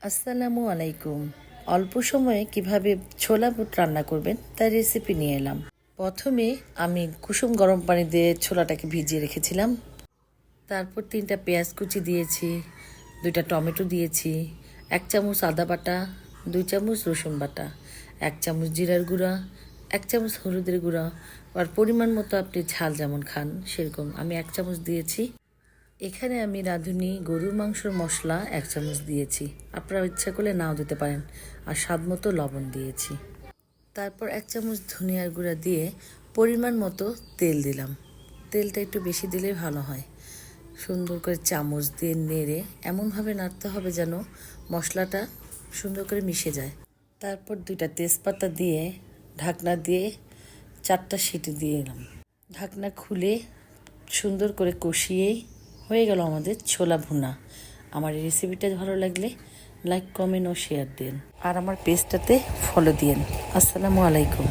আসসালামু আলাইকুম। অল্প সময়ে কিভাবে ছোলা বুট রান্না করবেন তার রেসিপি নিয়ে এলাম। প্রথমে আমি কুসুম গরম পানি দিয়ে ছোলাটাকে ভিজিয়ে রেখেছিলাম। তারপর 3টা পেঁয়াজ কুচি দিয়েছি, 2টা টমেটো দিয়েছি, 1 চামচ আদা বাটা, 2 চামচ রসুন বাটা, 1 চামচ জিরার গুঁড়া, 1 চামচ হলুদের গুঁড়া, আর পরিমাণ মতো আপনি ঝাল যেমন খান সেরকম আমি 1 চামচ দিয়েছি। এখানে আমি রাঁধুনি গরুর মাংসের মশলা 1 চামচ দিয়েছি, আপনারা ইচ্ছা করলে নাও দিতে পারেন। আর স্বাদ মতো লবণ দিয়েছি। তারপর 1 চামচ ধনিয়ার গুঁড়া দিয়ে পরিমাণ মতো তেল দিলাম। তেলটা একটু বেশি দিলে ভালো হয়। সুন্দর করে চামচ দিয়ে নেড়ে এমনভাবে নাড়তে হবে যেন মশলাটা সুন্দর করে মিশে যায়। তারপর 2টা তেজপাতা দিয়ে ঢাকনা দিয়ে 4টা সিটি দিয়ে এলাম। ঢাকনা খুলে সুন্দর করে কষিয়েই হয়ে গেল আমাদের ছোলা ভুনা। আমার এই রেসিপিটা ভালো লাগলে লাইক, কমেন্ট ও শেয়ার দিন। আর আমার পেজটাতে ফলো দিন। আসসালামু আলাইকুম।